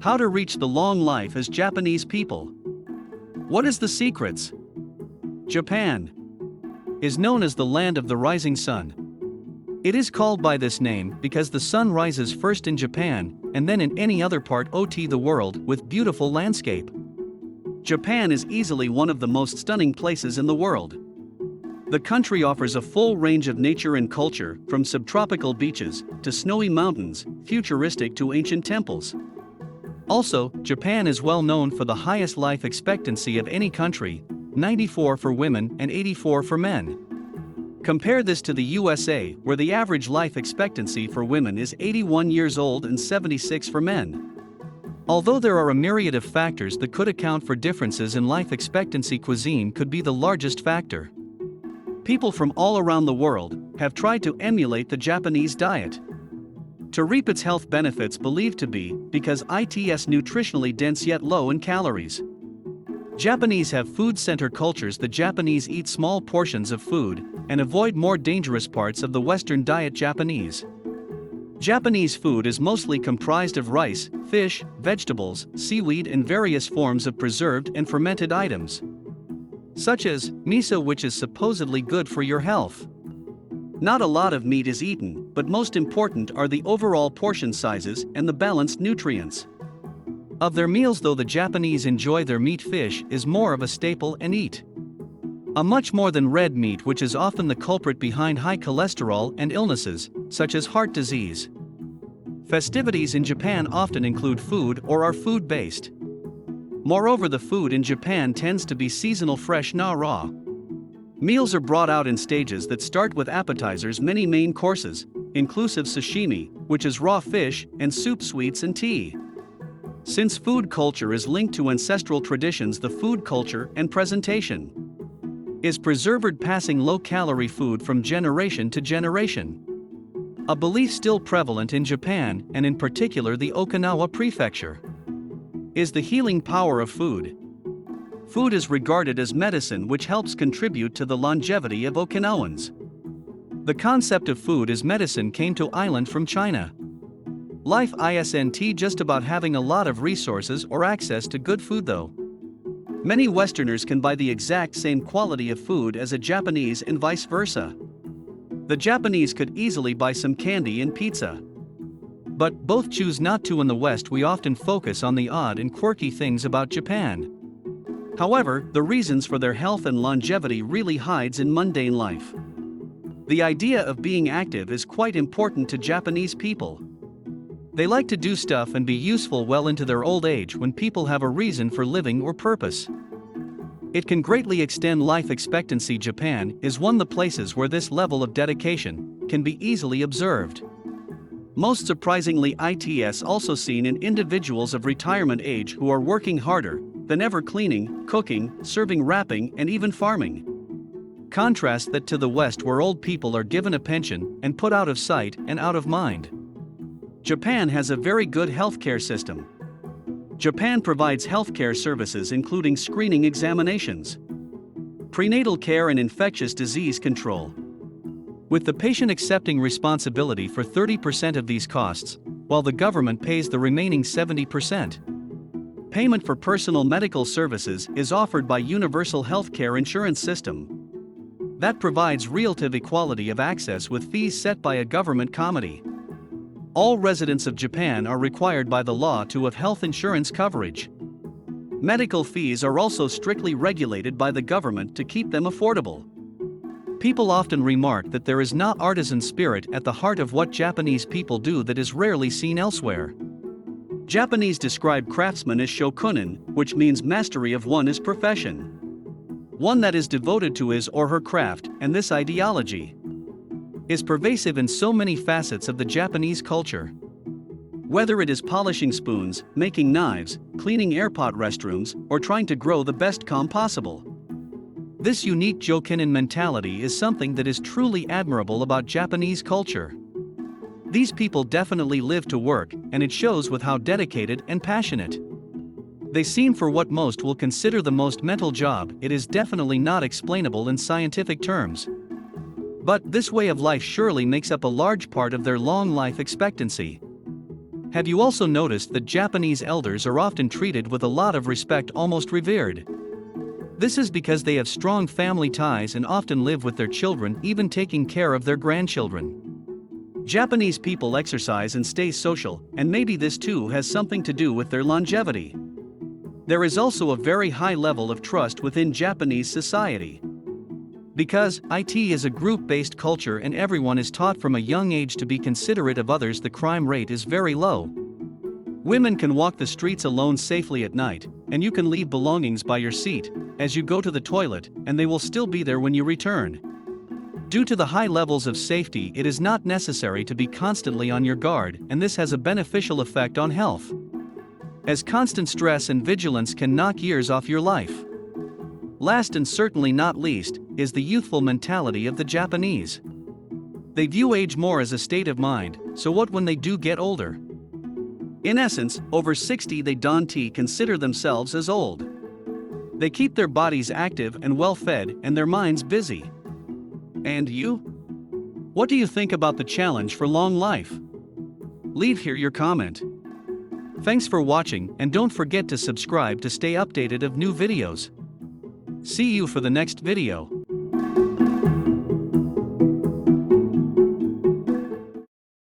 How to reach the long life as Japanese people. What is the secrets? Japan is known as the land of the rising sun. It is called by this name because the sun rises first in Japan and then in any other part of the world with beautiful landscape. Japan is easily one of the most stunning places in the world. The country offers a full range of nature and culture, from subtropical beaches to snowy mountains, futuristic to ancient temples. Also, Japan is well known for the highest life expectancy of any country, 94 for women and 84 for men. Compare this to the USA, where the average life expectancy for women is 81 years old and 76 for men. Although there are a myriad of factors that could account for differences in life expectancy, cuisine could be the largest factor. People from all around the world have tried to emulate the Japanese diet to reap its health benefits, believed to be because it's nutritionally dense yet low in calories. Japanese have food center cultures. The Japanese eat small portions of food and avoid more dangerous parts of the Western diet. Japanese food is mostly comprised of rice, fish, vegetables, seaweed, and various forms of preserved and fermented items, such as miso, which is supposedly good for your health. Not a lot of meat is eaten, but most important are the overall portion sizes and the balanced nutrients of their meals. Though the Japanese enjoy their meat, fish is more of a staple and eat a much more than red meat, which is often the culprit behind high cholesterol and illnesses, such as heart disease. Festivities in Japan often include food or are food-based. Moreover, the food in Japan tends to be seasonal, fresh, not raw. Meals are brought out in stages that start with appetizers, many main courses, inclusive sashimi, which is raw fish, and soup, sweets, and tea. Since food culture is linked to ancestral traditions, the food culture and presentation is preserverd, passing low-calorie food from generation to generation. A belief still prevalent in Japan, and in particular the Okinawa prefecture, is the healing power of food. Food is regarded as medicine, which helps contribute to the longevity of Okinawans. The concept of food as medicine came to island from China. Life isn't just about having a lot of resources or access to good food, though. Many Westerners can buy the exact same quality of food as a Japanese and vice versa. The Japanese could easily buy some candy and pizza, but both choose not to. In the West, we often focus on the odd and quirky things about Japan. However, the reasons for their health and longevity really hides in mundane life. The idea of being active is quite important to Japanese people. They like to do stuff and be useful well into their old age, when people have a reason for living or purpose. It can greatly extend life expectancy. Japan is one of the places where this level of dedication can be easily observed. Most surprisingly, it's also seen in individuals of retirement age who are working harder than ever, cleaning, cooking, serving, wrapping, and even farming. Contrast that to the West, where old people are given a pension and put out of sight and out of mind. Japan has a very good healthcare system. Japan provides healthcare services including screening examinations, prenatal care, and infectious disease control, with the patient accepting responsibility for 30% of these costs, while the government pays the remaining 70%. Payment for personal medical services is offered by universal healthcare insurance system that provides relative equality of access, with fees set by a government committee. All residents of Japan are required by the law to have health insurance coverage. Medical fees are also strictly regulated by the government to keep them affordable. People often remark that there is not artisan spirit at the heart of what Japanese people do that is rarely seen elsewhere. Japanese describe craftsman as shokunin, which means mastery of one's profession. One that is devoted to his or her craft, and this ideology is pervasive in so many facets of the Japanese culture. Whether it is polishing spoons, making knives, cleaning airport restrooms, or trying to grow the best calm possible. This unique Jokinin mentality is something that is truly admirable about Japanese culture. These people definitely live to work, and it shows with how dedicated and passionate they seem for what most will consider the most mental job. It is definitely not explainable in scientific terms, but this way of life surely makes up a large part of their long life expectancy. Have you also noticed that Japanese elders are often treated with a lot of respect, almost revered? This is because they have strong family ties and often live with their children, even taking care of their grandchildren. Japanese people exercise and stay social, and maybe this too has something to do with their longevity. There is also a very high level of trust within Japanese society. Because it is a group-based culture and everyone is taught from a young age to be considerate of others, the crime rate is very low. Women can walk the streets alone safely at night, and you can leave belongings by your seat as you go to the toilet, and they will still be there when you return. Due to the high levels of safety, it is not necessary to be constantly on your guard, and this has a beneficial effect on health, as constant stress and vigilance can knock years off your life. Last and certainly not least, is the youthful mentality of the Japanese. They view age more as a state of mind, so what when they do get older? In essence, over 60 they don't consider themselves as old. They keep their bodies active and well-fed and their minds busy. And you? What do you think about the challenge for long life? Leave here your comment. Thanks for watching, and don't forget to subscribe to stay updated of new videos. See you for the next video.